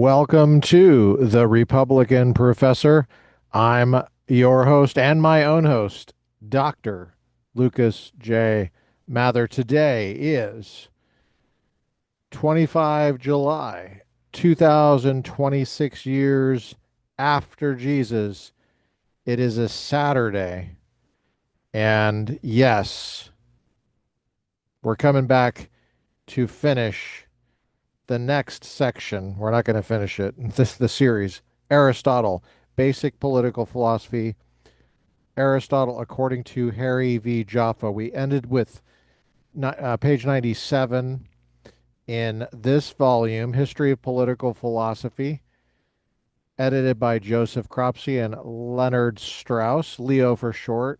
Welcome to the Republican Professor. I'm your host and my own host, Dr. Lucas J. Mather. Today is 25 July 2026 years after Jesus. It is a Saturday. And yes, we're coming back to finish the next section. We're not going to finish it. The series, Aristotle, Basic Political Philosophy. Aristotle, according to Harry V. Jaffa. We ended with page 97 in this volume, History of Political Philosophy, edited by Joseph Cropsey and Leonard Strauss, Leo for short.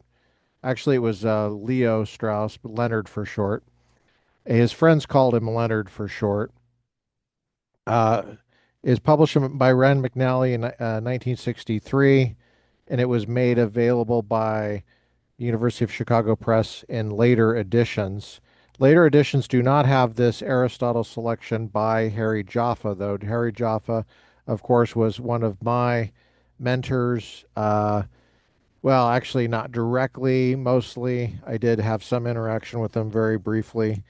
Actually, it was Leo Strauss, but Leonard for short. His friends called him Leonard for short. Uh, is published by Rand McNally in 1963, and it was made available by University of Chicago Press in later editions. Later editions do not have this Aristotle selection by Harry Jaffa, though. Harry Jaffa, of course, was one of my mentors. Well, actually, not directly, mostly. I did have some interaction with him very briefly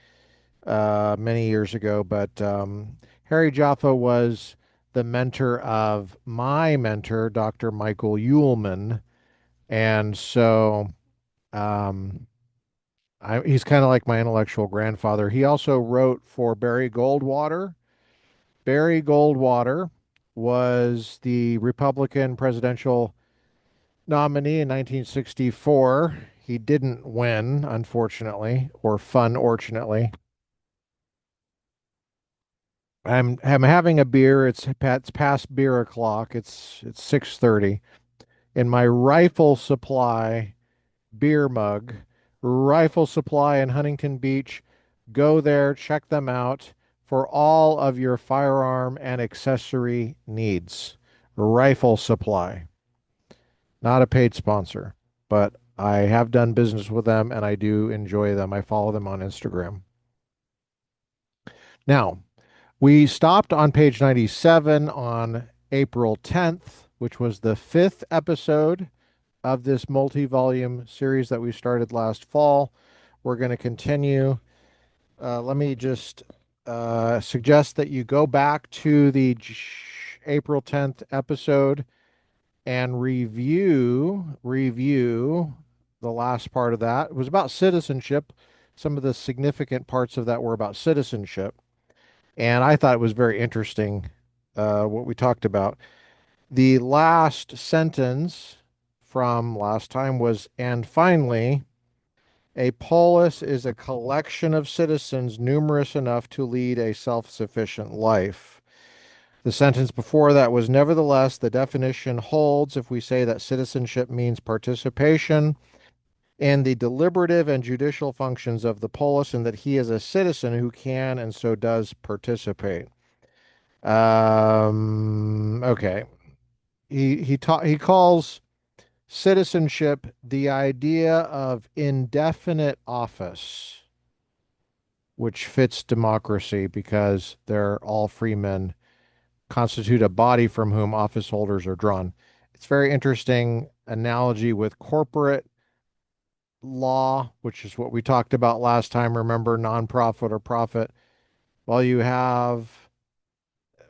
many years ago, but Harry Jaffa was the mentor of my mentor, Dr. Michael Uhlman. And so um, he's kind of like my intellectual grandfather. He also wrote for Barry Goldwater. Barry Goldwater was the Republican presidential nominee in 1964. He didn't win, unfortunately, or fun-ortunately. I'm having a beer. It's past beer o'clock. It's 6:30. In my Rifle Supply beer mug, Rifle Supply in Huntington Beach. Go there, check them out for all of your firearm and accessory needs. Rifle Supply, not a paid sponsor, but I have done business with them and I do enjoy them. I follow them on Instagram. Now, we stopped on page 97 on April 10th, which was the fifth episode of this multi-volume series that we started last fall. We're going to continue. Let me just suggest that you go back to the April 10th episode and review the last part of that. It was about citizenship. Some of the significant parts of that were about citizenship. And I thought it was very interesting what we talked about. The last sentence from last time was, and finally, a polis is a collection of citizens numerous enough to lead a self-sufficient life. The sentence before that was, nevertheless, the definition holds if we say that citizenship means participation in the deliberative and judicial functions of the polis, and that he is a citizen who can and so does participate. Okay. He calls citizenship the idea of indefinite office, which fits democracy because they're all free men, constitute a body from whom office holders are drawn. It's very interesting analogy with corporate law, which is what we talked about last time. Remember, nonprofit or profit. Well, you have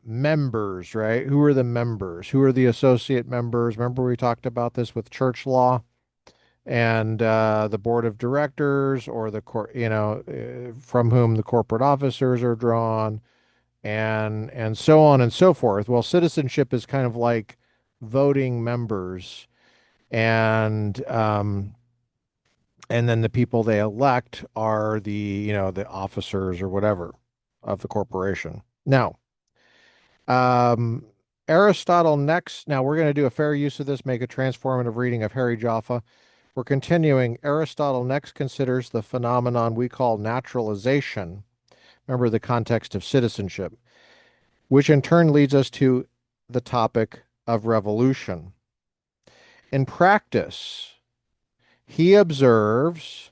members, right? Who are the members? Who are the associate members? Remember, we talked about this with church law and the board of directors, or from whom the corporate officers are drawn, and so on and so forth. Well, citizenship is kind of like voting members, and and then the people they elect are the officers or whatever of the corporation. Now, um, Aristotle next. Now we're going to do a fair use of this, make a transformative reading of Harry Jaffa. We're continuing. Aristotle next considers the phenomenon we call naturalization. Remember the context of citizenship, which in turn leads us to the topic of revolution. In practice, he observes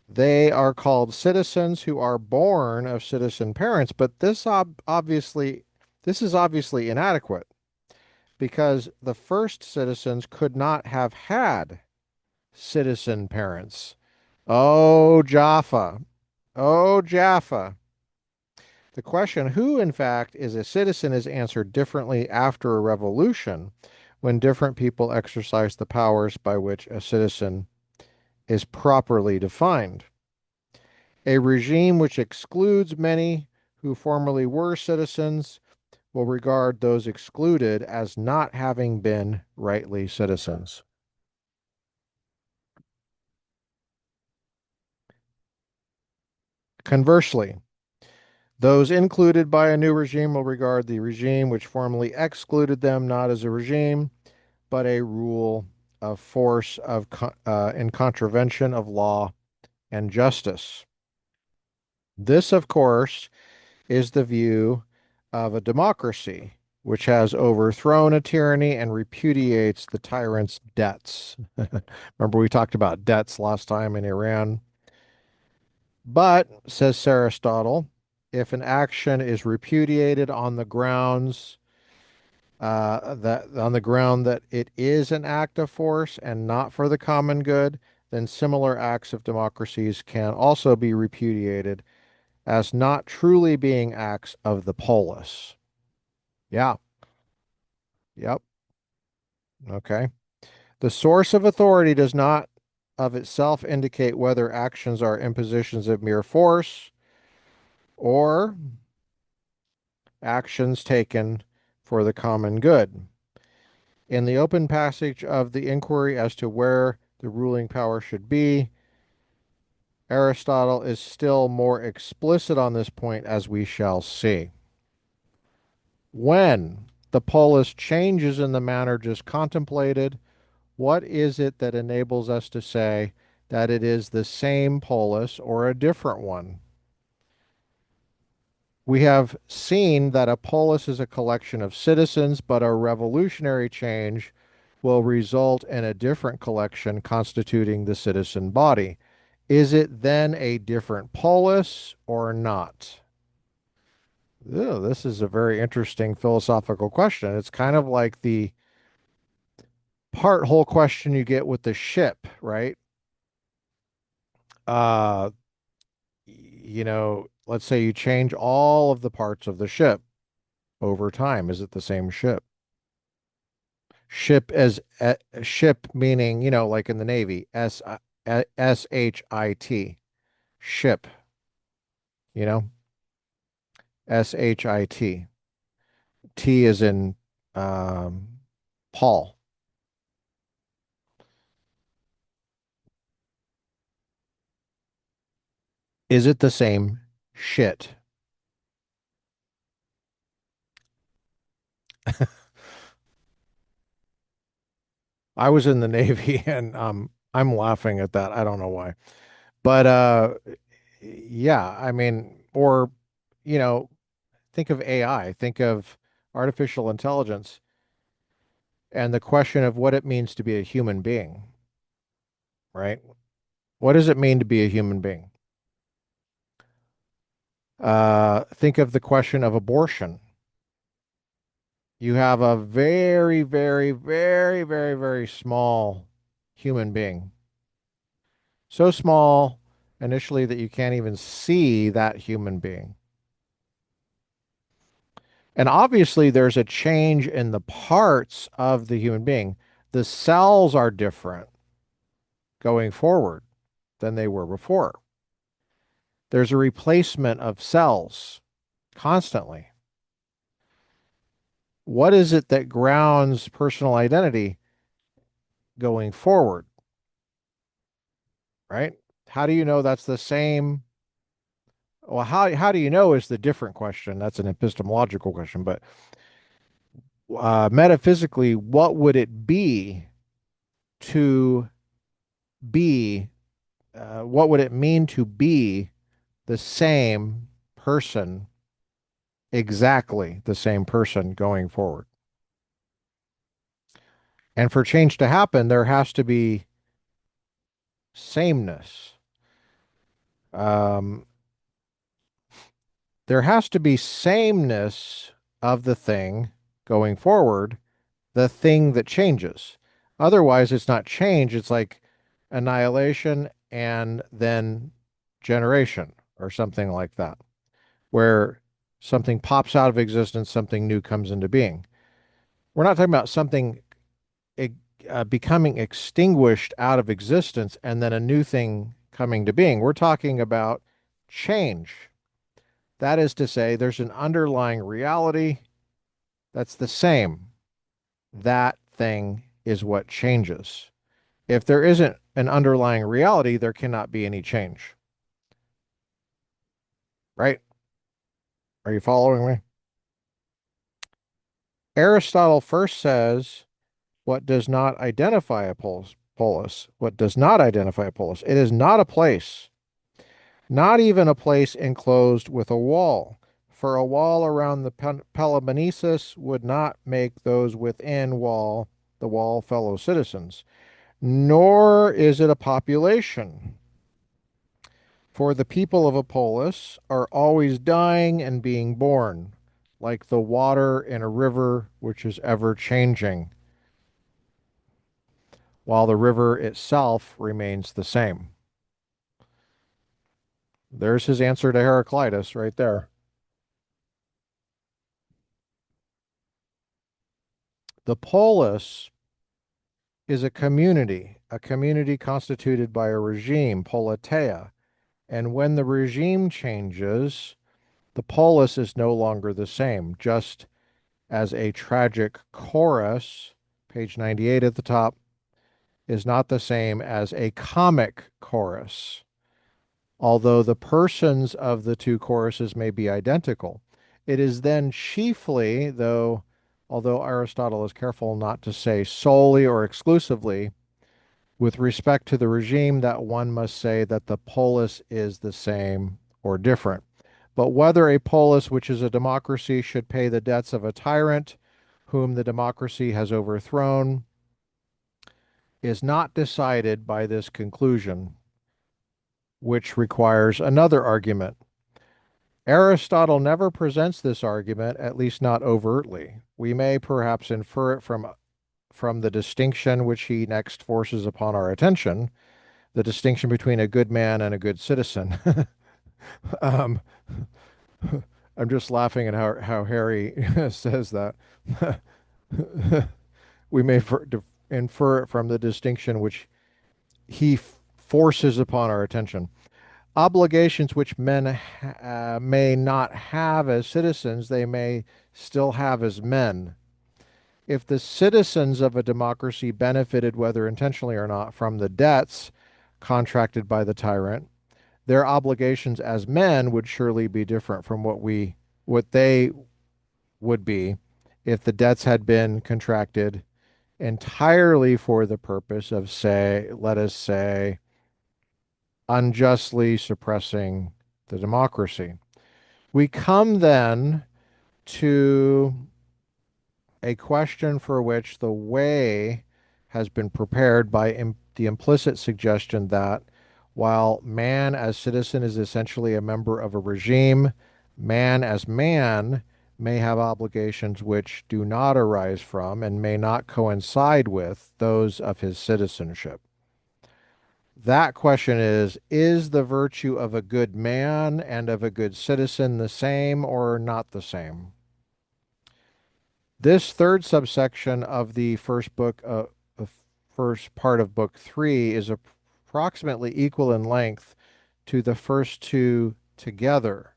they are called citizens who are born of citizen parents, but this obviously This is obviously inadequate because the first citizens could not have had citizen parents. Oh, Jaffa. Oh, Jaffa. The question, who in fact is a citizen, is answered differently after a revolution when different people exercise the powers by which a citizen is properly defined. A regime which excludes many who formerly were citizens will regard those excluded as not having been rightly citizens. Conversely, those included by a new regime will regard the regime which formerly excluded them not as a regime, but a rule of force in contravention of law and justice. This, of course, is the view of a democracy which has overthrown a tyranny and repudiates the tyrant's debts. Remember, we talked about debts last time in Iran. But, says Aristotle, if an action is repudiated on the grounds that it is an act of force and not for the common good, then similar acts of democracies can also be repudiated as not truly being acts of the polis. Yeah. Yep. Okay. The source of authority does not of itself indicate whether actions are impositions of mere force or actions taken for the common good. In the open passage of the inquiry as to where the ruling power should be, Aristotle is still more explicit on this point, as we shall see. When the polis changes in the manner just contemplated, what is it that enables us to say that it is the same polis or a different one? We have seen that a polis is a collection of citizens, but a revolutionary change will result in a different collection constituting the citizen body. Is it then a different polis or not? Ew, this is a very interesting philosophical question. It's kind of like the part whole question you get with the ship, right? Uh, let's say you change all of the parts of the ship over time. Is it the same ship? Ship as ship meaning, like in the Navy, shit. Ship, you know, shit. T is in um, Paul. Is it the same shit? I was in the Navy and I'm laughing at that. I don't know why. But yeah, I mean, or you know, think of AI, think of artificial intelligence and the question of what it means to be a human being, right? What does it mean to be a human being? Think of the question of abortion. You have a very, very, very, very, very small human being. So small initially that you can't even see that human being. And obviously, there's a change in the parts of the human being. The cells are different going forward than they were before. There's a replacement of cells constantly. What is it that grounds personal identity going forward, right? How do you know that's the same? Well, how do you know is the different question. That's an epistemological question, but metaphysically, what would it be to be? What would it mean to be the same person, exactly the same person going forward? And for change to happen, there has to be sameness. Um, there has to be sameness of the thing going forward, the thing that changes. Otherwise, it's not change, it's like annihilation and then generation or something like that, where something pops out of existence, something new comes into being. We're not talking about something becoming extinguished out of existence and then a new thing coming to being. We're talking about change. That is to say, there's an underlying reality that's the same. That thing is what changes. If there isn't an underlying reality, there cannot be any change. Right? Are you following me? Aristotle first says what does not identify a polis. What does not identify a polis? It is not a place, not even a place enclosed with a wall. For a wall around the Peloponnesus would not make those within the wall fellow citizens, nor is it a population. For the people of a polis are always dying and being born, like the water in a river which is ever changing, while the river itself remains the same. There's his answer to Heraclitus right there. The polis is a community constituted by a regime, politeia. And when the regime changes, the polis is no longer the same, just as a tragic chorus, page 98 at the top, is not the same as a comic chorus, although the persons of the two choruses may be identical. It is then chiefly, although Aristotle is careful not to say solely or exclusively, with respect to the regime, that one must say that the polis is the same or different. But whether a polis, which is a democracy, should pay the debts of a tyrant whom the democracy has overthrown is not decided by this conclusion, which requires another argument. Aristotle never presents this argument, at least not overtly. We may perhaps infer it from the distinction which he next forces upon our attention, the distinction between a good man and a good citizen. um, I'm just laughing at how Harry says that. We may infer it from the distinction which he forces upon our attention. Obligations which men may not have as citizens, they may still have as men. If the citizens of a democracy benefited, whether intentionally or not, from the debts contracted by the tyrant, their obligations as men would surely be different from what they would be if the debts had been contracted entirely for the purpose of, let us say, unjustly suppressing the democracy. We come then to a question for which the way has been prepared by the implicit suggestion that while man as citizen is essentially a member of a regime, man as man may have obligations which do not arise from and may not coincide with those of his citizenship. That question is the virtue of a good man and of a good citizen the same or not the same? This third subsection of the the first part of book 3 is approximately equal in length to the first two together.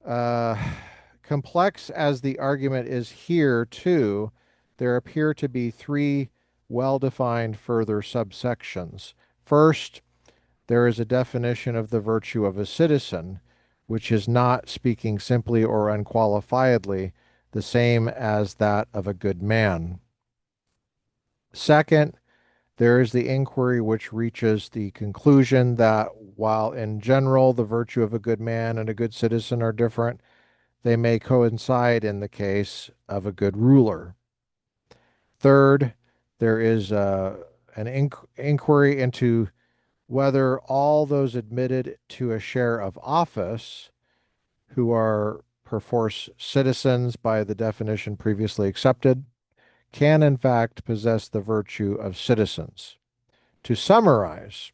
Uh, Complex as the argument is here, too, there appear to be three well-defined further subsections. First, there is a definition of the virtue of a citizen, which is not, speaking simply or unqualifiedly, the same as that of a good man. Second, there is the inquiry which reaches the conclusion that while in general the virtue of a good man and a good citizen are different, they may coincide in the case of a good ruler. Third, there is an inquiry into whether all those admitted to a share of office who are perforce citizens by the definition previously accepted, can in fact possess the virtue of citizens. To summarize,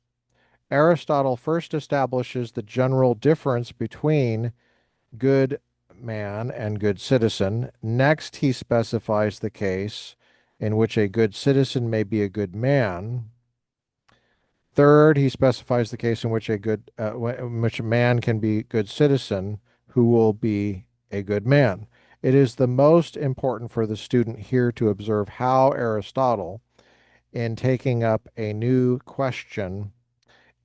Aristotle first establishes the general difference between good man and good citizen. Next, he specifies the case in which a good citizen may be a good man. Third, he specifies the case in which in which a man can be good citizen who will be a good man. It is the most important for the student here to observe how Aristotle, in taking up a new question,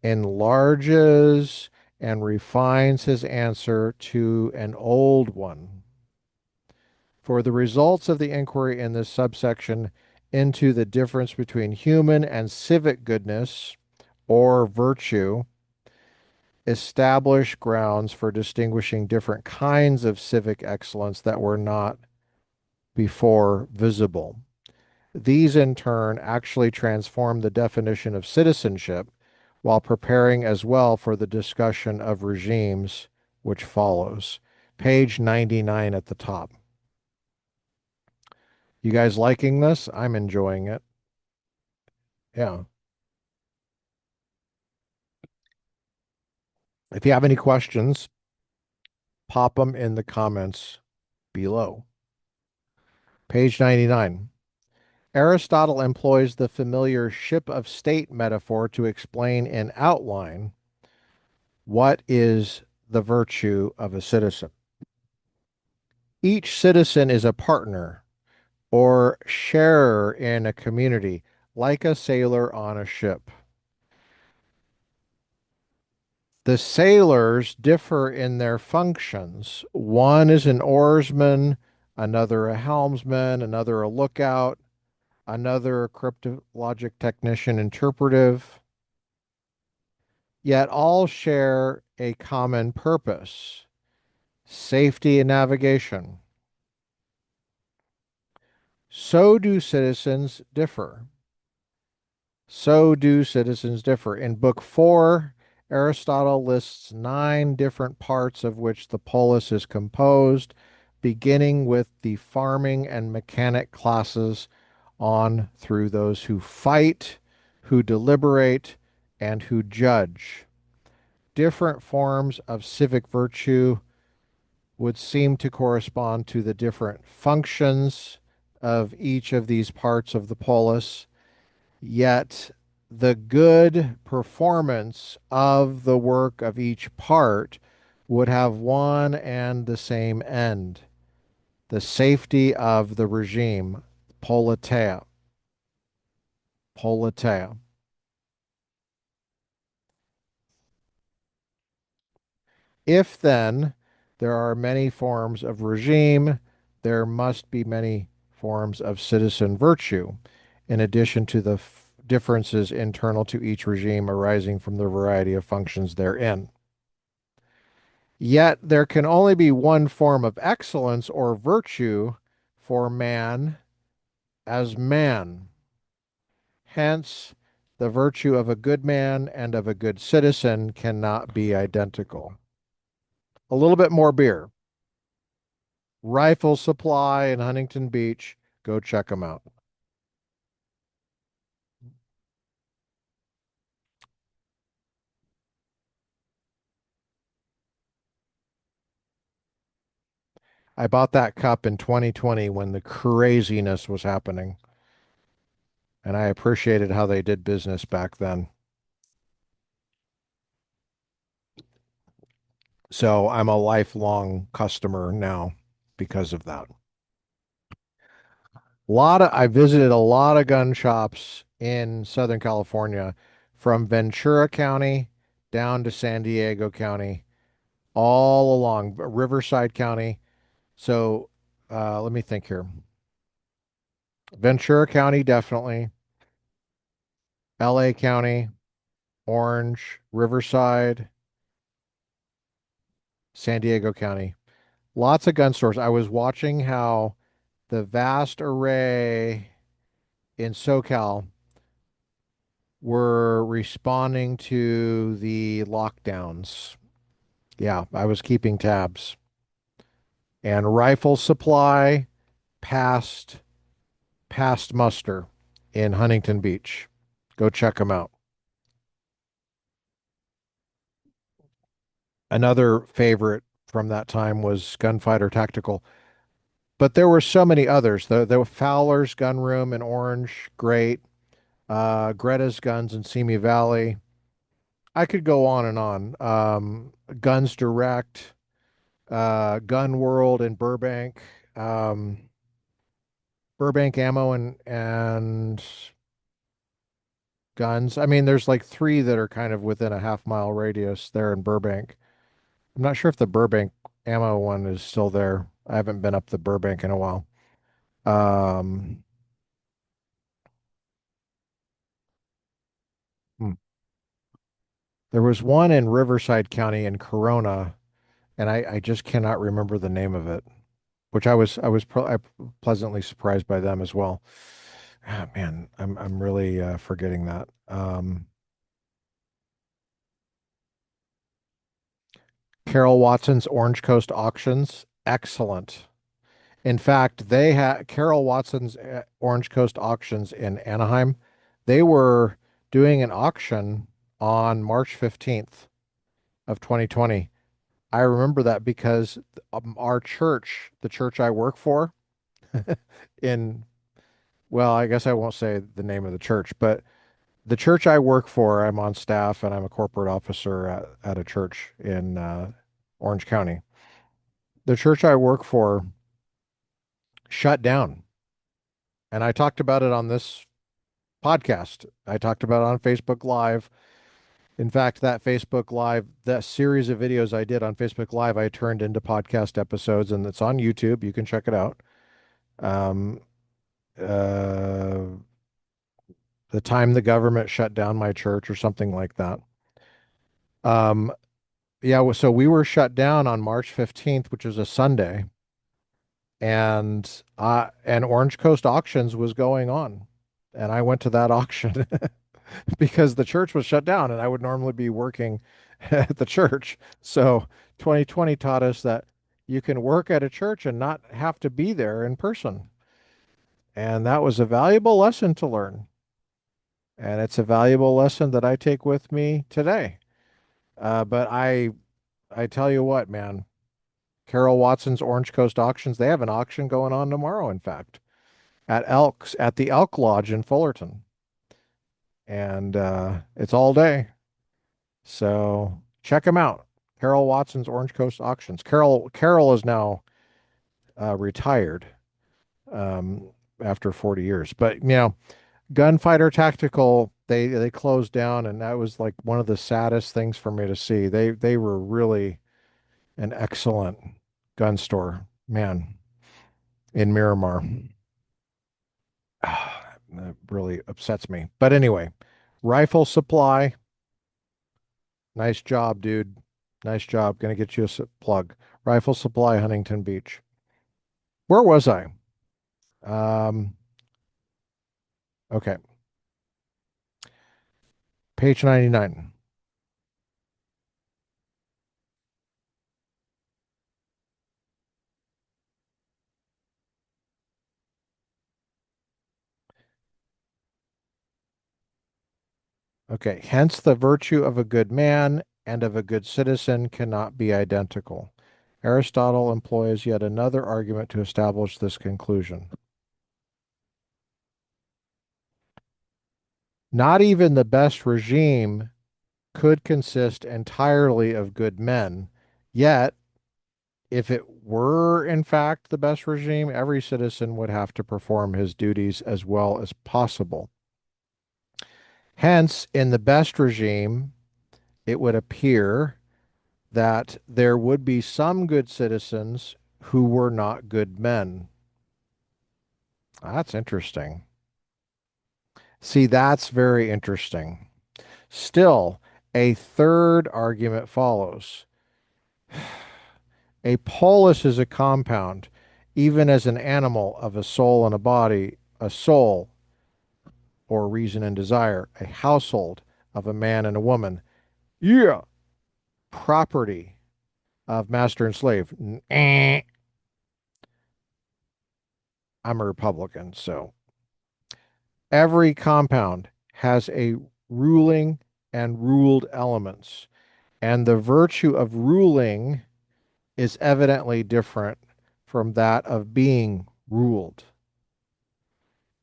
enlarges and refines his answer to an old one. For the results of the inquiry in this subsection into the difference between human and civic goodness or virtue establish grounds for distinguishing different kinds of civic excellence that were not before visible. These, in turn, actually transform the definition of citizenship while preparing as well for the discussion of regimes, which follows. Page 99 at the top. You guys liking this? I'm enjoying it. Yeah. If you have any questions, pop them in the comments below. Page 99. Aristotle employs the familiar ship of state metaphor to explain in outline what is the virtue of a citizen. Each citizen is a partner or sharer in a community, like a sailor on a ship. The sailors differ in their functions. One is an oarsman, another a helmsman, another a lookout, another a cryptologic technician interpretive. Yet all share a common purpose: safety and navigation. So do citizens differ. So do citizens differ. In Book 4, Aristotle lists 9 different parts of which the polis is composed, beginning with the farming and mechanic classes on through those who fight, who deliberate, and who judge. Different forms of civic virtue would seem to correspond to the different functions of each of these parts of the polis. Yet the good performance of the work of each part would have one and the same end: the safety of the regime, politeia. Politeia. If then there are many forms of regime, there must be many forms of citizen virtue, in addition to the differences internal to each regime arising from the variety of functions therein. Yet there can only be one form of excellence or virtue for man as man. Hence, the virtue of a good man and of a good citizen cannot be identical. A little bit more beer. Rifle Supply in Huntington Beach. Go check them out. I bought that cup in 2020 when the craziness was happening, and I appreciated how they did business back then. So I'm a lifelong customer now because of that. I visited a lot of gun shops in Southern California, from Ventura County down to San Diego County, all along Riverside County. So let me think here. Ventura County, definitely. LA County, Orange, Riverside, San Diego County. Lots of gun stores. I was watching how the vast array in SoCal were responding to the lockdowns. Yeah, I was keeping tabs. and rifle supply past past muster in Huntington Beach. Go check them out. Another favorite from that time was Gunfighter Tactical, but there were so many others. The Fowler's Gun Room in Orange, great. Greta's Guns in Simi Valley. I could go on and on. Guns Direct, Gun World in Burbank, um, Burbank Ammo and Guns. I mean, there's like three that are kind of within a half-mile radius there in Burbank. I'm not sure if the Burbank Ammo one is still there. I haven't been up the Burbank in a while. Um, hmm. There was one in Riverside County in Corona, and I just cannot remember the name of it, which I pleasantly surprised by them as well. Ah, man, I'm really forgetting that. Carol Watson's Orange Coast Auctions, excellent. In fact, they had Carol Watson's Orange Coast Auctions in Anaheim. They were doing an auction on March 15th of 2020. I remember that because our church, the church I work for, in, well, I guess I won't say the name of the church, but the church I work for, I'm on staff and I'm a corporate officer at a church in Orange County. The church I work for shut down. And I talked about it on this podcast. I talked about it on Facebook Live. In fact, that Facebook Live, that series of videos I did on Facebook Live, I turned into podcast episodes and it's on YouTube. You can check it out. Um, uh, the time the government shut down my church or something like that. Um, yeah, so we were shut down on March 15th, which is a Sunday, and Orange Coast Auctions was going on. And I went to that auction because the church was shut down and I would normally be working at the church. So 2020 taught us that you can work at a church and not have to be there in person. And that was a valuable lesson to learn. And it's a valuable lesson that I take with me today. But I tell you what, man, Carol Watson's Orange Coast Auctions, they have an auction going on tomorrow, in fact, at the Elk Lodge in Fullerton. And it's all day. So check them out. Carol Watson's Orange Coast Auctions. Carol is now retired um, after 40 years. But Gunfighter Tactical, they closed down, and that was like one of the saddest things for me to see. They were really an excellent gun store, man, in Miramar. That really upsets me. But anyway, rifle supply, nice job, dude. Nice job. Gonna get you a plug. Rifle supply, Huntington Beach. Where was I? Um, okay, page 99. Okay, hence the virtue of a good man and of a good citizen cannot be identical. Aristotle employs yet another argument to establish this conclusion. Not even the best regime could consist entirely of good men. Yet, if it were in fact the best regime, every citizen would have to perform his duties as well as possible. Hence, in the best regime, it would appear that there would be some good citizens who were not good men. That's interesting. See, that's very interesting. Still, a third argument follows. A polis is a compound, even as an animal of a soul and a body, a soul or reason and desire, a household of a man and a woman. Yeah. Property of master and slave. I'm a Republican, so every compound has a ruling and ruled elements, and the virtue of ruling is evidently different from that of being ruled.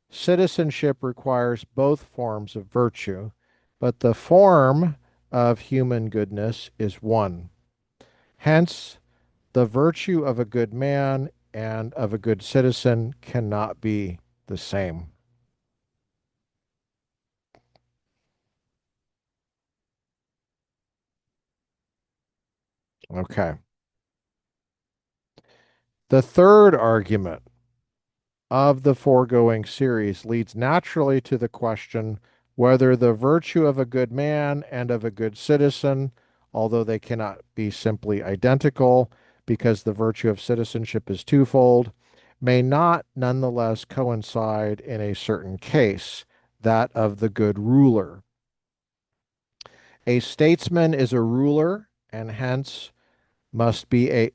Citizenship requires both forms of virtue, but the form of human goodness is one. Hence, the virtue of a good man and of a good citizen cannot be the same. Okay. The third argument of the foregoing series leads naturally to the question whether the virtue of a good man and of a good citizen, although they cannot be simply identical because the virtue of citizenship is twofold, may not nonetheless coincide in a certain case, that of the good ruler. A statesman is a ruler and hence must be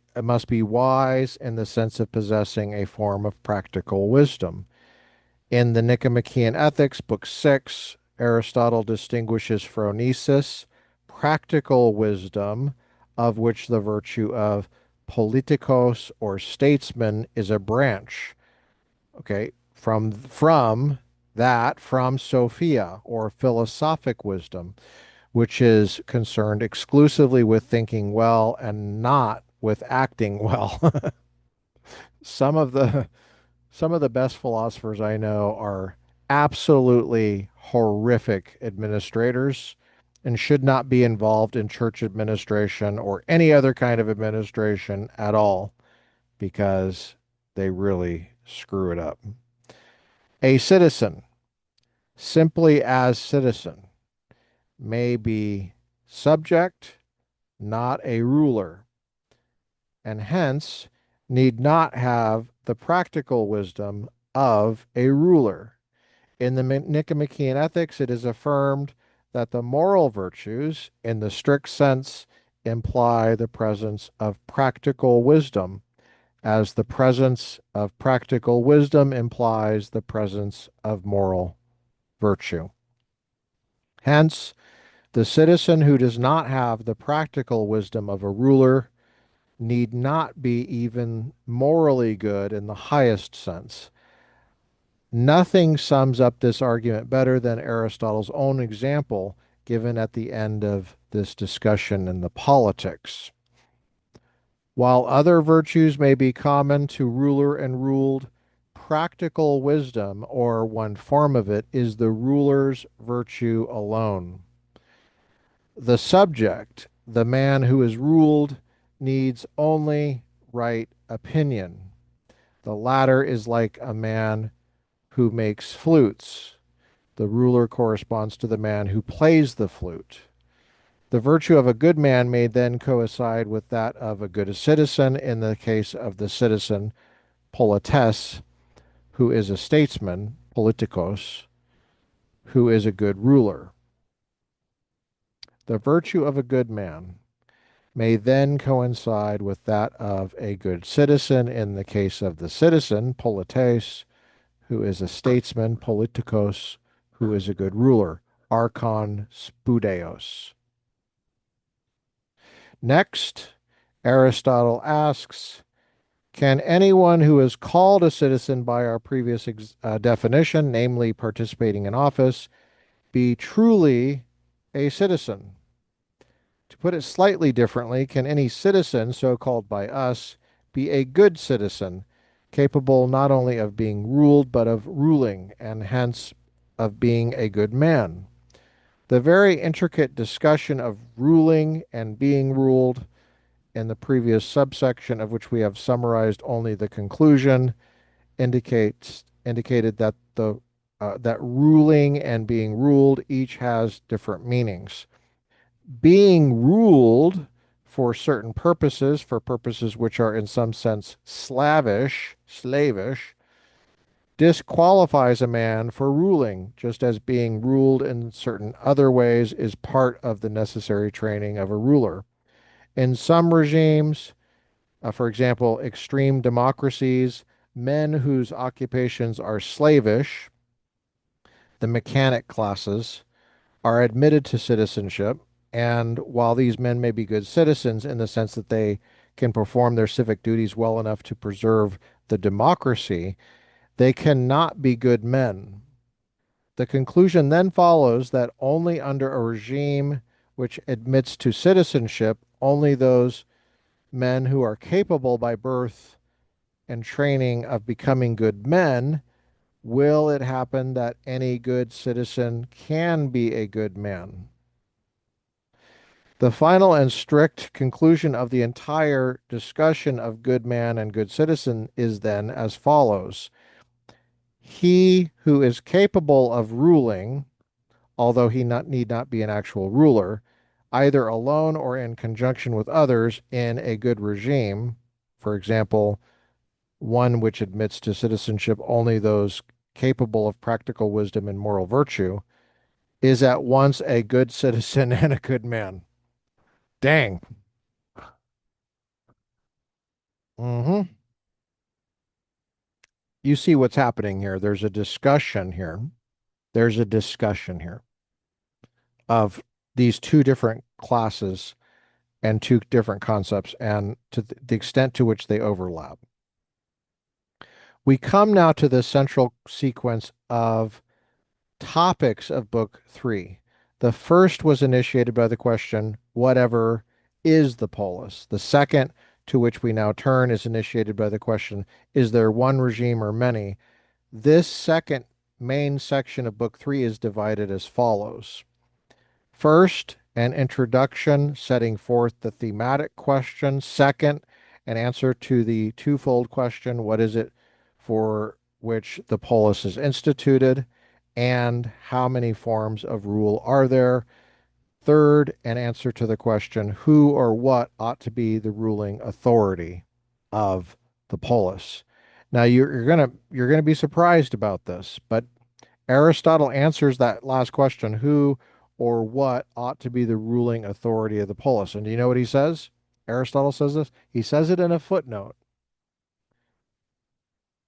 wise in the sense of possessing a form of practical wisdom. In the Nicomachean Ethics, Book 6, Aristotle distinguishes phronesis, practical wisdom, of which the virtue of politikos or statesman is a branch. Okay, from Sophia or philosophic wisdom, which is concerned exclusively with thinking well and not with acting well. some of the some of the best philosophers I know are absolutely horrific administrators and should not be involved in church administration or any other kind of administration at all because they really screw it up. A citizen, simply as citizen, may be subject, not a ruler, and hence need not have the practical wisdom of a ruler. In the Nicomachean Ethics, it is affirmed that the moral virtues, in the strict sense, imply the presence of practical wisdom, as the presence of practical wisdom implies the presence of moral virtue. Hence, the citizen who does not have the practical wisdom of a ruler need not be even morally good in the highest sense. Nothing sums up this argument better than Aristotle's own example given at the end of this discussion in the Politics. While other virtues may be common to ruler and ruled, practical wisdom, or one form of it, is the ruler's virtue alone. The subject, the man who is ruled, needs only right opinion. The latter is like a man who makes flutes. The ruler corresponds to the man who plays the flute. The virtue of a good man may then coincide with that of a good citizen in the case of the citizen polites, who is a statesman, politikos, who is a good ruler. The virtue of a good man may then coincide with that of a good citizen in the case of the citizen, polites, who is a statesman, politikos, who is a good ruler, archon spoudeos. Next, Aristotle asks, can anyone who is called a citizen by our previous definition, namely participating in office, be truly a citizen? To put it slightly differently, can any citizen, so called by us, be a good citizen, capable not only of being ruled, but of ruling, and hence of being a good man? The very intricate discussion of ruling and being ruled in the previous subsection, of which we have summarized only the conclusion, indicated that that ruling and being ruled each has different meanings. Being ruled for certain purposes, for purposes which are in some sense slavish, disqualifies a man for ruling, just as being ruled in certain other ways is part of the necessary training of a ruler. In some regimes, for example, extreme democracies, men whose occupations are slavish, the mechanic classes, are admitted to citizenship. And while these men may be good citizens in the sense that they can perform their civic duties well enough to preserve the democracy, they cannot be good men. The conclusion then follows that only under a regime which admits to citizenship, only those men who are capable by birth and training of becoming good men will it happen that any good citizen can be a good man. The final and strict conclusion of the entire discussion of good man and good citizen is then as follows. He who is capable of ruling, although he need not be an actual ruler, either alone or in conjunction with others in a good regime, for example, one which admits to citizenship only those capable of practical wisdom and moral virtue, is at once a good citizen and a good man. Dang. Mm-hmm. You see what's happening here. There's a discussion here. There's a discussion here of these two different classes and two different concepts and to the extent to which they overlap. We come now to the central sequence of topics of Book 3. The first was initiated by the question, whatever is the polis? The second, to which we now turn, is initiated by the question, is there one regime or many? This second main section of Book 3 is divided as follows. First, an introduction setting forth the thematic question. Second, an answer to the twofold question, what is it for which the polis is instituted, and how many forms of rule are there? Third, an answer to the question, who or what ought to be the ruling authority of the polis? Now you're gonna be surprised about this, but Aristotle answers that last question, who or what ought to be the ruling authority of the polis. And do you know what he says? Aristotle says this. He says it in a footnote.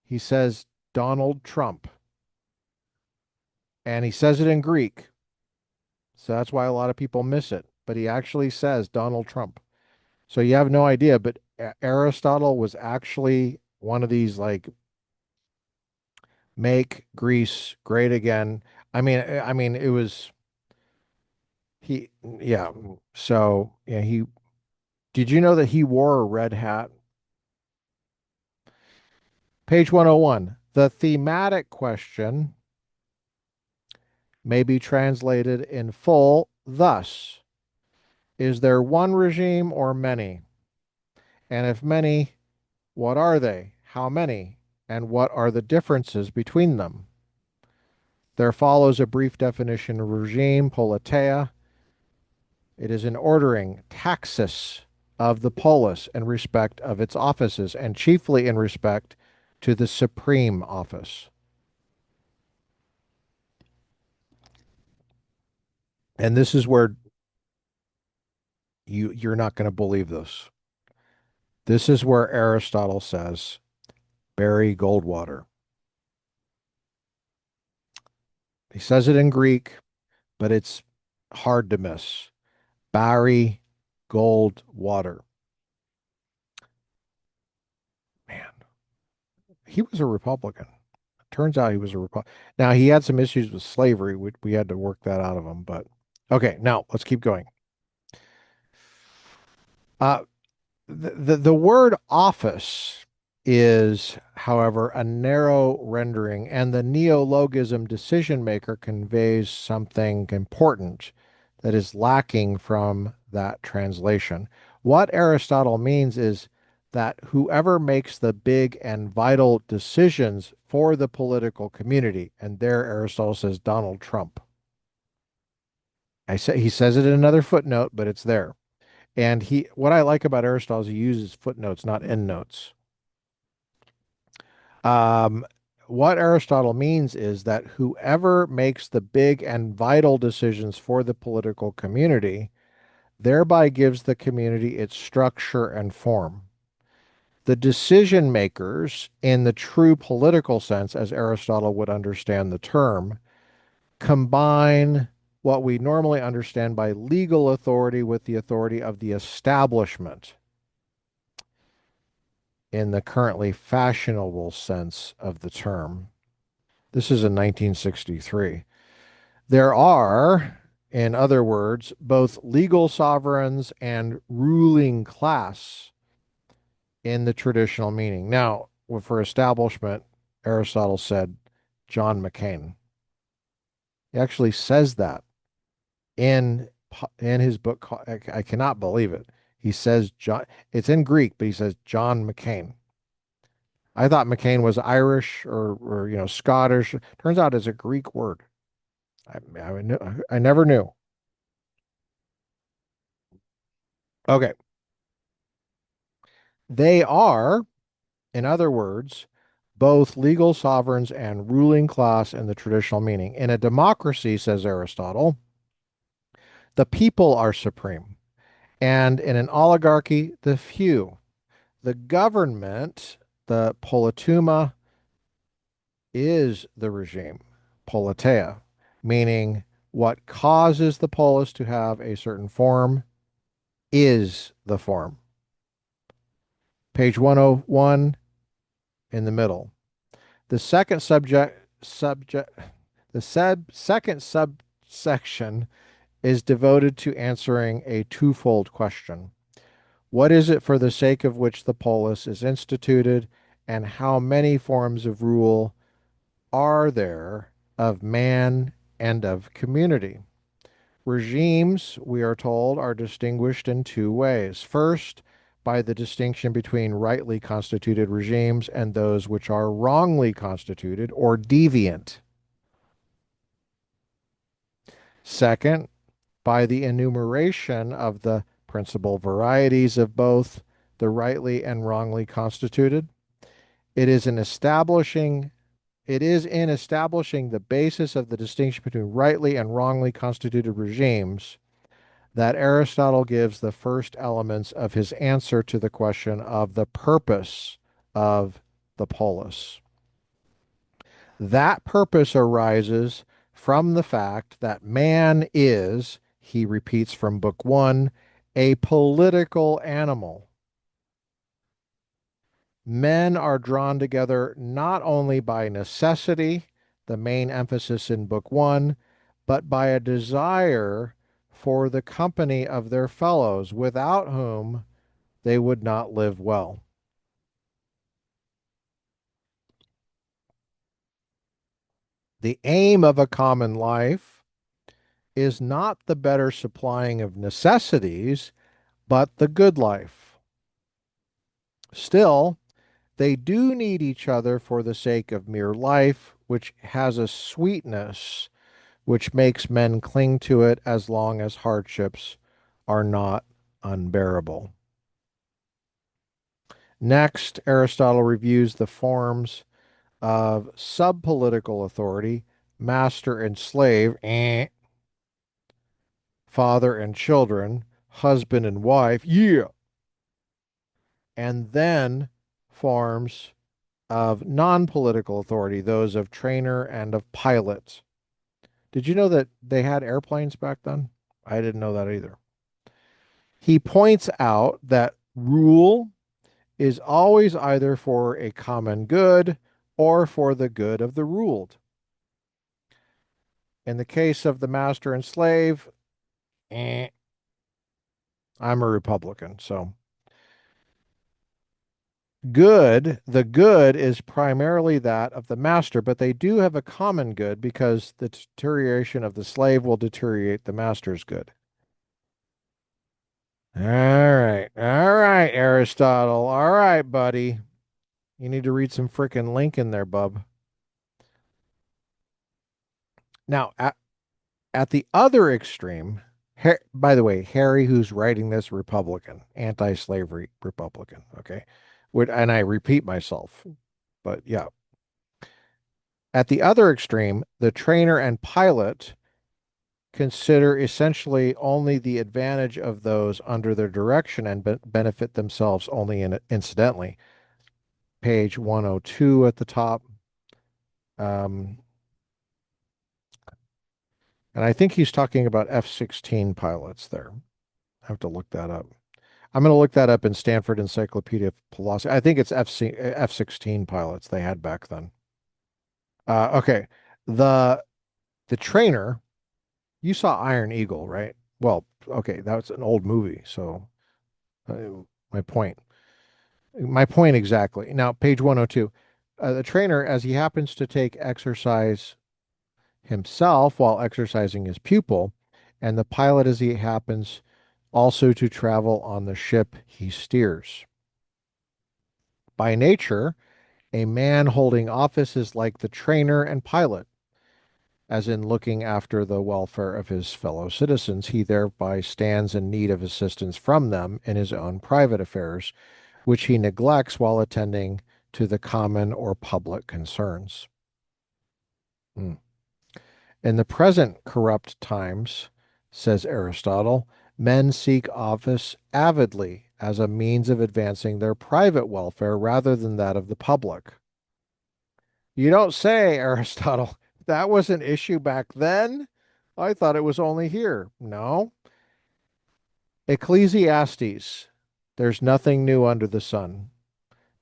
He says Donald Trump. And he says it in Greek. So that's why a lot of people miss it. But he actually says Donald Trump. So you have no idea, but Aristotle was actually one of these like make Greece great again. I mean it was he yeah. So yeah, he did you know that he wore a red hat? Page 101. The thematic question may be translated in full thus: is there one regime or many? And if many, what are they? How many? And what are the differences between them? There follows a brief definition of regime, politeia. It is an ordering, taxis, of the polis in respect of its offices, and chiefly in respect to the supreme office. And this is where you're not going to believe this. This is where Aristotle says, Barry Goldwater. He says it in Greek, but it's hard to miss. Barry Goldwater. Man, he was a Republican. Turns out he was a Republican. Now, he had some issues with slavery. We had to work that out of him. But okay, now let's keep going. Uh, the word office is, however, a narrow rendering, and the neologism decision maker conveys something important that is lacking from that translation. What Aristotle means is that whoever makes the big and vital decisions for the political community, and there Aristotle says Donald Trump. He says it in another footnote, but it's there. And what I like about Aristotle is he uses footnotes, not endnotes. Um, what Aristotle means is that whoever makes the big and vital decisions for the political community thereby gives the community its structure and form. The decision makers, in the true political sense, as Aristotle would understand the term, combine what we normally understand by legal authority with the authority of the establishment in the currently fashionable sense of the term. This is in 1963. There are, in other words, both legal sovereigns and ruling class in the traditional meaning. Now, for establishment, Aristotle said John McCain. He actually says that in his book. I cannot believe it. He says John. It's in Greek, but he says John McCain. I thought McCain was Irish or Scottish. Turns out it's a Greek word. I never knew. Okay, they are, in other words, both legal sovereigns and ruling class in the traditional meaning. In a democracy, says Aristotle, the people are supreme, and in an oligarchy, the few. The government, the politeuma, is the regime, politeia, meaning what causes the polis to have a certain form is the form. Page 101 in the middle. The second subject, second subsection is devoted to answering a twofold question. What is it for the sake of which the polis is instituted, and how many forms of rule are there of man and of community? Regimes, we are told, are distinguished in two ways. First, by the distinction between rightly constituted regimes and those which are wrongly constituted or deviant. Second, by the enumeration of the principal varieties of both the rightly and wrongly constituted. It is in establishing the basis of the distinction between rightly and wrongly constituted regimes that Aristotle gives the first elements of his answer to the question of the purpose of the polis. That purpose arises from the fact that man is, he repeats from Book 1, a political animal. Men are drawn together not only by necessity, the main emphasis in Book 1, but by a desire for the company of their fellows, without whom they would not live well. The aim of a common life is not the better supplying of necessities, but the good life. Still, they do need each other for the sake of mere life, which has a sweetness which makes men cling to it as long as hardships are not unbearable. Next, Aristotle reviews the forms of subpolitical authority, master and slave, father and children, husband and wife, and then forms of non-political authority, those of trainer and of pilot. Did you know that they had airplanes back then? I didn't know that either. He points out that rule is always either for a common good or for the good of the ruled. In the case of the master and slave, I'm a Republican, so the good is primarily that of the master, but they do have a common good because the deterioration of the slave will deteriorate the master's good. All right, Aristotle. All right, buddy. You need to read some frickin' Lincoln there, bub. Now, at the other extreme, by the way, Harry, who's writing this, Republican, anti-slavery Republican, okay? And I repeat myself, but yeah. At the other extreme, the trainer and pilot consider essentially only the advantage of those under their direction and benefit themselves only incidentally. page 102 at the top. Um, and I think he's talking about F-16 pilots there. I have to look that up. I'm going to look that up in Stanford Encyclopedia of Philosophy. I think it's F-16 pilots they had back then. Okay. The the trainer, you saw Iron Eagle, right? Well, okay, that was an old movie, so my point. My point exactly. Now, page 102. The trainer, as he happens to take exercise himself while exercising his pupil, and the pilot, as he happens also to travel on the ship he steers. By nature, a man holding office is like the trainer and pilot, as in looking after the welfare of his fellow citizens. He thereby stands in need of assistance from them in his own private affairs, which he neglects while attending to the common or public concerns. Hmm. In the present corrupt times, says Aristotle, men seek office avidly as a means of advancing their private welfare rather than that of the public. You don't say, Aristotle. That was an issue back then? I thought it was only here. No. Ecclesiastes. There's nothing new under the sun.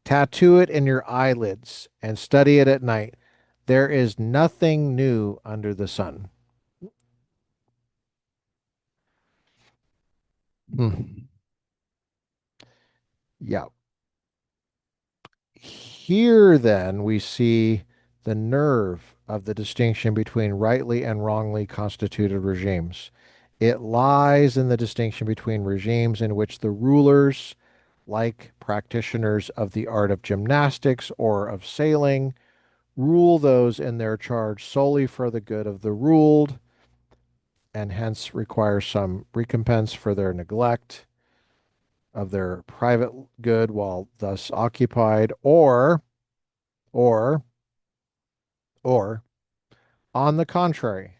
Tattoo it in your eyelids and study it at night. There is nothing new under the sun. Hmm. Yeah. Here, then, we see the nerve of the distinction between rightly and wrongly constituted regimes. It lies in the distinction between regimes in which the rulers, like practitioners of the art of gymnastics or of sailing, rule those in their charge solely for the good of the ruled, and hence require some recompense for their neglect of their private good while thus occupied, or, or, on the contrary,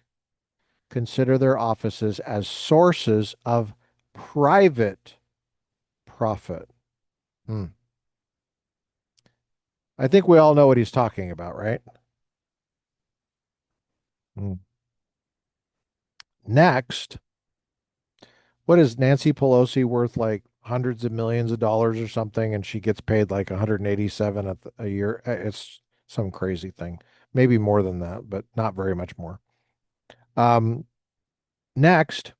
consider their offices as sources of private profit. Hmm. I think we all know what he's talking about, right? Hmm. Next, what is Nancy Pelosi worth, like hundreds of millions of dollars or something, and she gets paid like 187 a year? It's some crazy thing. Maybe more than that, but not very much more. Um, Next,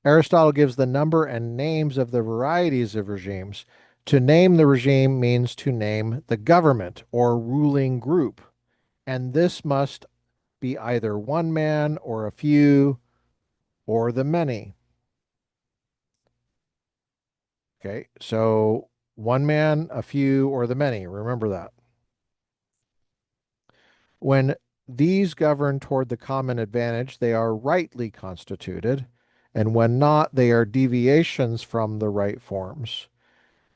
Aristotle gives the number and names of the varieties of regimes. To name the regime means to name the government or ruling group, and this must be either one man or a few or the many. Okay, so one man, a few, or the many. Remember that. When these govern toward the common advantage, they are rightly constituted, and when not, they are deviations from the right forms.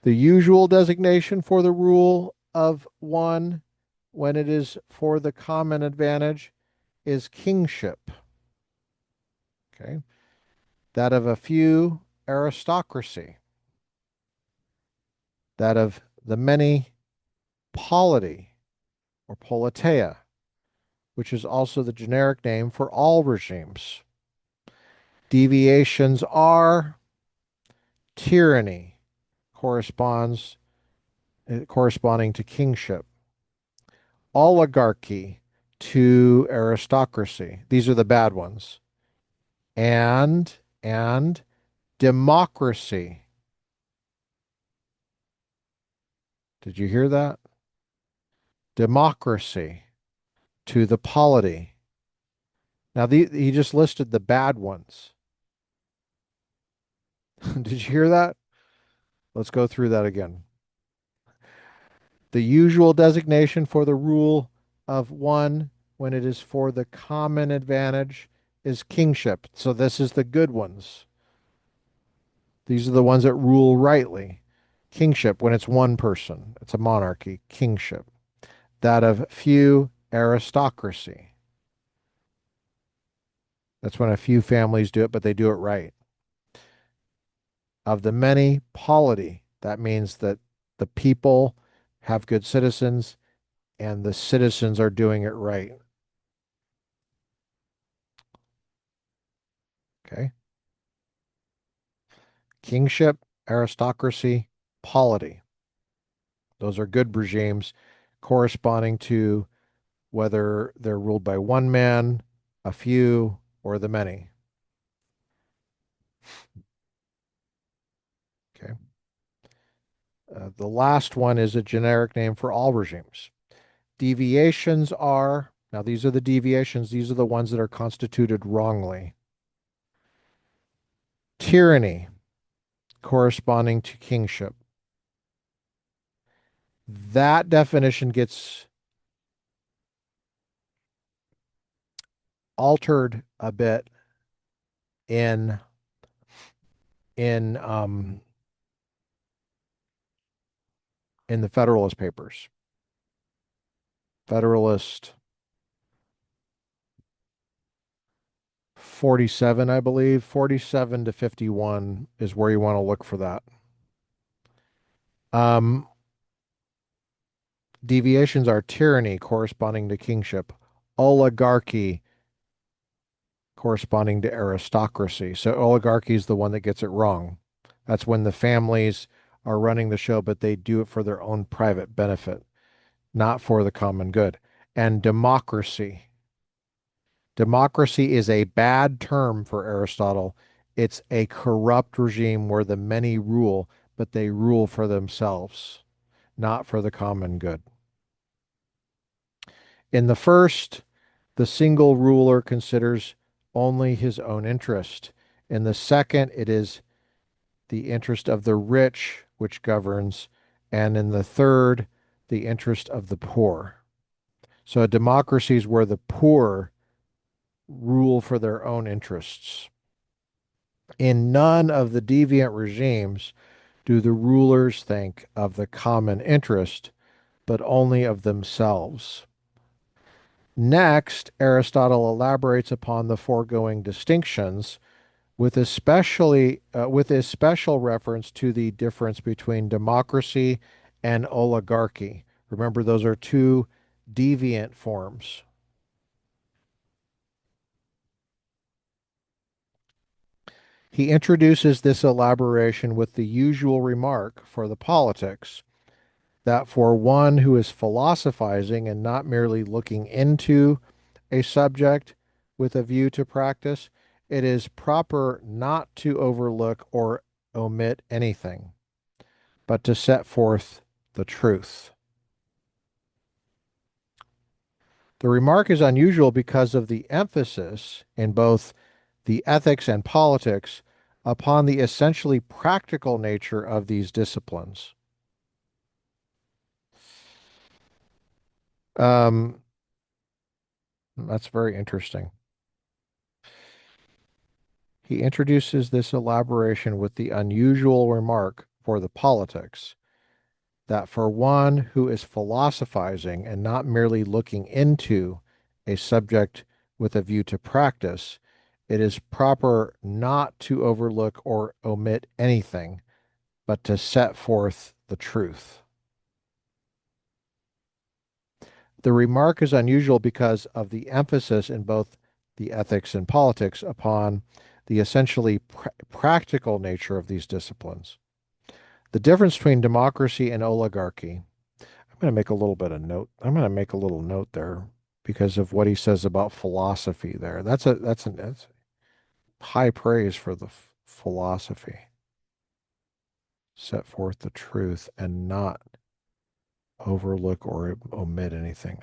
The usual designation for the rule of one, when it is for the common advantage, is kingship. Okay. That of a few, aristocracy. That of the many, polity or politeia, which is also the generic name for all regimes. Deviations are tyranny, corresponds corresponding to kingship. Oligarchy to aristocracy. These are the bad ones. And democracy. Did you hear that? Democracy to the polity. Now he just listed the bad ones. Did you hear that? Let's go through that again. The usual designation for the rule of one when it is for the common advantage is kingship. So this is the good ones. These are the ones that rule rightly. Kingship, when it's one person, it's a monarchy, kingship. That of few, aristocracy. That's when a few families do it, but they do it right. Of the many, polity. That means that the people have good citizens, and the citizens are doing it right. Okay. Kingship, aristocracy, polity. Those are good regimes corresponding to whether they're ruled by one man, a few, or the many. Okay. The last one is a generic name for all regimes. Deviations are, now these are the deviations, these are the ones that are constituted wrongly. Tyranny, corresponding to kingship. That definition gets altered a bit in in um, in the Federalist Papers. Federalist 47, I believe. 47 to 51 is where you want to look for that. Um, Deviations are tyranny corresponding to kingship, oligarchy corresponding to aristocracy. So oligarchy is the one that gets it wrong. That's when the families are running the show, but they do it for their own private benefit, not for the common good. And democracy. Democracy is a bad term for Aristotle. It's a corrupt regime where the many rule, but they rule for themselves, not for the common good. In the first, the single ruler considers only his own interest. In the second, it is the interest of the rich which governs. And in the third, the interest of the poor. So a democracy is where the poor rule for their own interests. In none of the deviant regimes do the rulers think of the common interest, but only of themselves. Next, Aristotle elaborates upon the foregoing distinctions with a special reference to the difference between democracy and oligarchy. Remember, those are two deviant forms. He introduces this elaboration with the usual remark for the politics that for one who is philosophizing and not merely looking into a subject with a view to practice, it is proper not to overlook or omit anything, but to set forth the truth. The remark is unusual because of the emphasis in both the ethics and politics upon the essentially practical nature of these disciplines. Um, that's very interesting. He introduces this elaboration with the unusual remark for the politics that for one who is philosophizing and not merely looking into a subject with a view to practice, it is proper not to overlook or omit anything, but to set forth the truth. The remark is unusual because of the emphasis in both the ethics and politics upon the essentially practical nature of these disciplines. The difference between democracy and oligarchy. I'm going to make a little bit of note. I'm going to make a little note there because of what he says about philosophy there. That's high praise for the philosophy. Set forth the truth and not overlook or omit anything.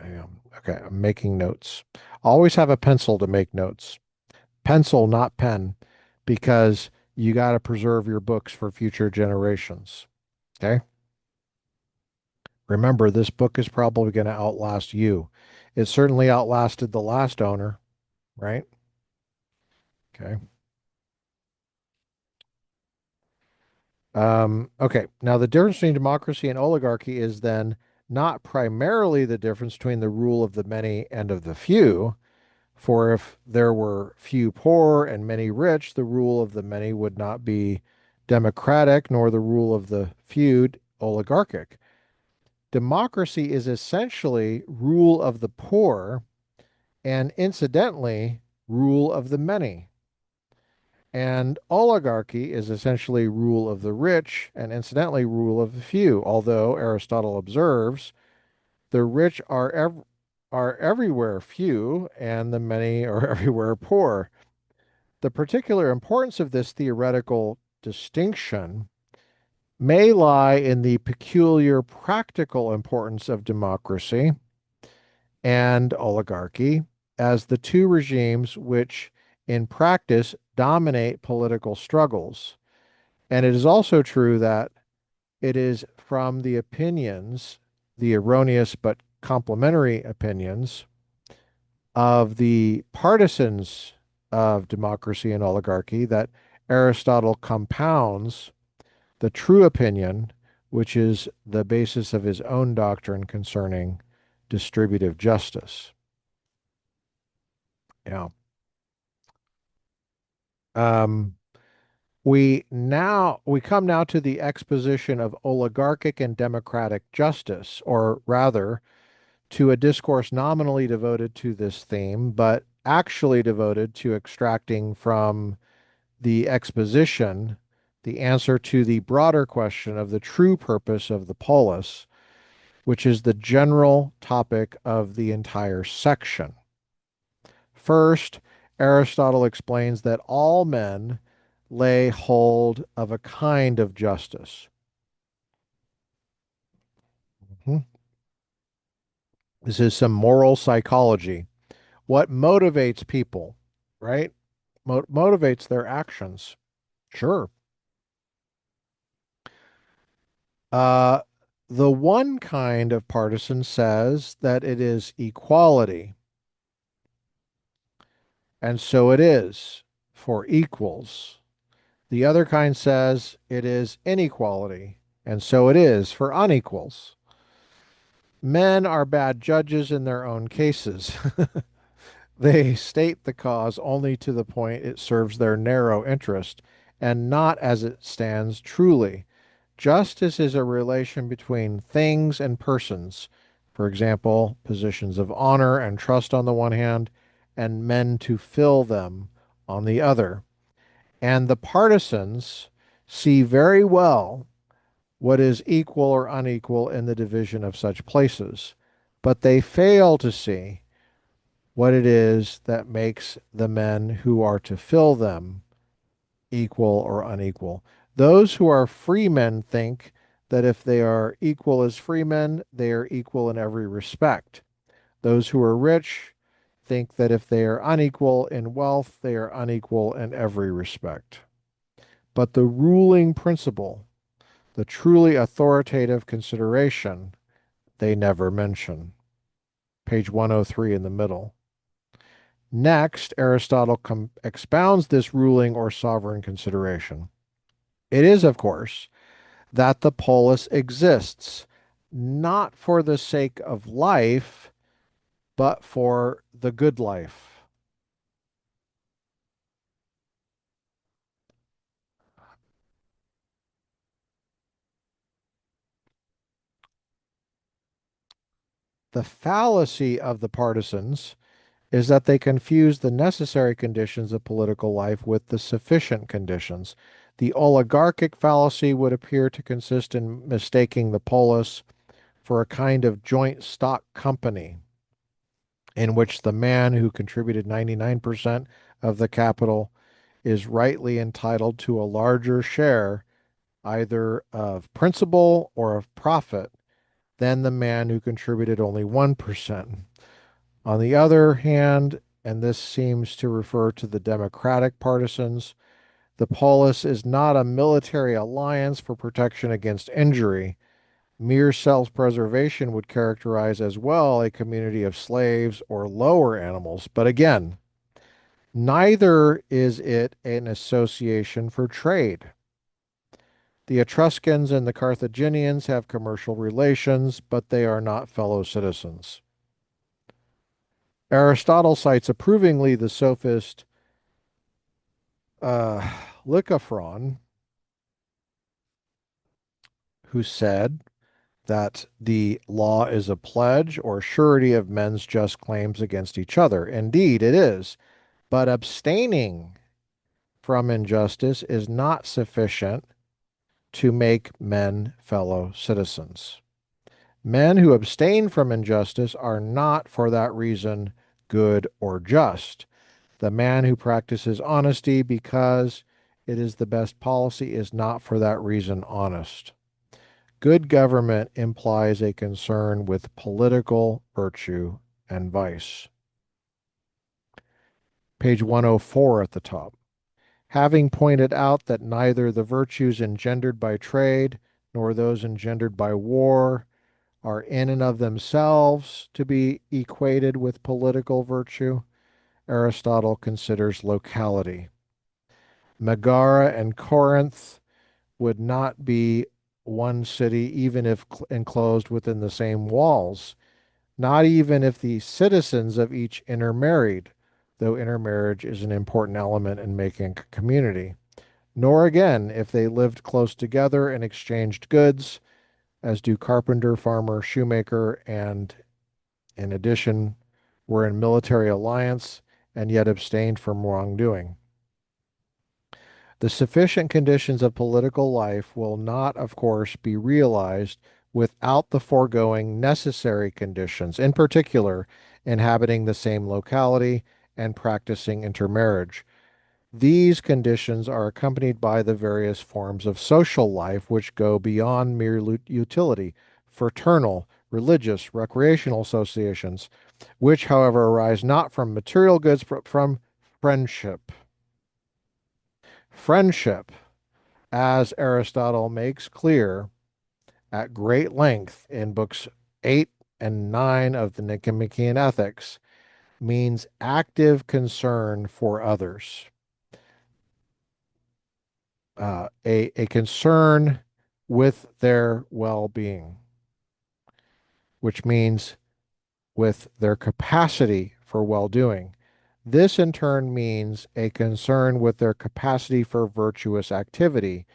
Okay, I'm making notes. Always have a pencil to make notes. Pencil, not pen, because you got to preserve your books for future generations. Okay? Remember, this book is probably going to outlast you. It certainly outlasted the last owner, right? Okay. Okay. Now, the difference between democracy and oligarchy is then not primarily the difference between the rule of the many and of the few. For if there were few poor and many rich, the rule of the many would not be democratic, nor the rule of the few oligarchic. Democracy is essentially rule of the poor and incidentally, rule of the many. And oligarchy is essentially rule of the rich and incidentally rule of the few, although Aristotle observes the rich are everywhere few and the many are everywhere poor. The particular importance of this theoretical distinction may lie in the peculiar practical importance of democracy and oligarchy as the two regimes which, in practice, dominate political struggles. And it is also true that it is from the opinions, the erroneous but complementary opinions of the partisans of democracy and oligarchy that Aristotle compounds the true opinion, which is the basis of his own doctrine concerning distributive justice. Yeah. Um, we come now to the exposition of oligarchic and democratic justice, or rather, to a discourse nominally devoted to this theme, but actually devoted to extracting from the exposition the answer to the broader question of the true purpose of the polis, which is the general topic of the entire section. First, Aristotle explains that all men lay hold of a kind of justice. Mhm. This is some moral psychology. What motivates people, right? Motivates their actions. Sure. Uh, the one kind of partisan says that it is equality, and so it is for equals. The other kind says it is inequality, and so it is for unequals. Men are bad judges in their own cases. They state the cause only to the point it serves their narrow interest, and not as it stands truly. Justice is a relation between things and persons. For example, positions of honor and trust on the one hand, and men to fill them on the other. And the partisans see very well what is equal or unequal in the division of such places, but they fail to see what it is that makes the men who are to fill them equal or unequal. Those who are free men think that if they are equal as free men, they are equal in every respect. Those who are rich think that if they are unequal in wealth, they are unequal in every respect. But the ruling principle, the truly authoritative consideration, they never mention. Page 103 in the middle. Next, Aristotle expounds this ruling or sovereign consideration. It is, of course, that the polis exists not for the sake of life, but for the good life. The fallacy of the partisans is that they confuse the necessary conditions of political life with the sufficient conditions. The oligarchic fallacy would appear to consist in mistaking the polis for a kind of joint stock company in which the man who contributed 99% of the capital is rightly entitled to a larger share either of principal or of profit than the man who contributed only 1%. On the other hand, and this seems to refer to the Democratic partisans, the polis is not a military alliance for protection against injury. Mere self-preservation would characterize as well a community of slaves or lower animals. But again, neither is it an association for trade. The Etruscans and the Carthaginians have commercial relations, but they are not fellow citizens. Aristotle cites approvingly the sophist uh, Lycophron, who said, that the law is a pledge or surety of men's just claims against each other. Indeed, it is. But abstaining from injustice is not sufficient to make men fellow citizens. Men who abstain from injustice are not for that reason good or just. The man who practices honesty because it is the best policy is not for that reason honest. Good government implies a concern with political virtue and vice. Page 104 at the top. Having pointed out that neither the virtues engendered by trade nor those engendered by war are in and of themselves to be equated with political virtue, Aristotle considers locality. Megara and Corinth would not be one city even if enclosed within the same walls, not even if the citizens of each intermarried, though intermarriage is an important element in making a community, nor again if they lived close together and exchanged goods, as do carpenter, farmer, shoemaker, and in addition were in military alliance and yet abstained from wrongdoing. The sufficient conditions of political life will not, of course, be realized without the foregoing necessary conditions, in particular, inhabiting the same locality and practicing intermarriage. These conditions are accompanied by the various forms of social life which go beyond mere utility, fraternal, religious, recreational associations, which, however, arise not from material goods, but from friendship. Friendship, as Aristotle makes clear at great length in books 8 and 9 of the Nicomachean Ethics, means active concern for others. A concern with their well being, which means with their capacity for well doing. This in turn means a concern with their capacity for virtuous activity,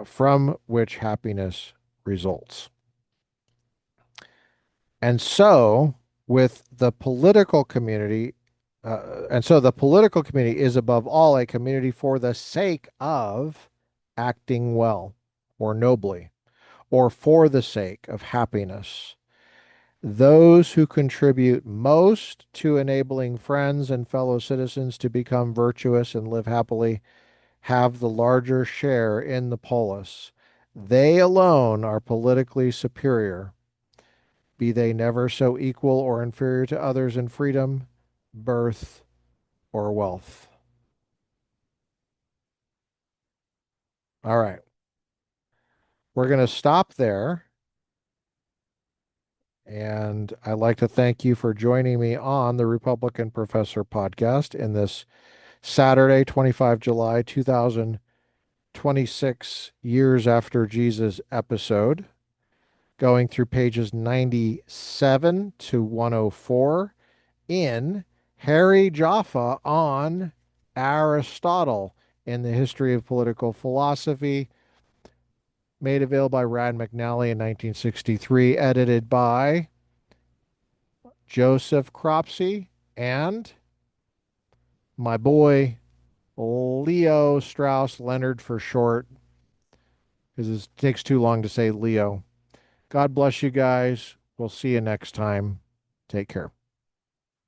from which happiness results. And so, with the political community, the political community is above all a community for the sake of acting well or nobly, or for the sake of happiness. Those who contribute most to enabling friends and fellow citizens to become virtuous and live happily have the larger share in the polis. They alone are politically superior, be they never so equal or inferior to others in freedom, birth, or wealth. All right. We're going to stop there. And I'd like to thank you for joining me on the Republican Professor podcast in this Saturday, 25 July 2026 years after Jesus episode, going through pages 97 to 104 in Harry Jaffa on Aristotle in the History of Political Philosophy, made available by Rand McNally in 1963, edited by Joseph Cropsey and my boy Leo Strauss, Leonard for short, because it takes too long to say Leo. God bless you guys. We'll see you next time. Take care.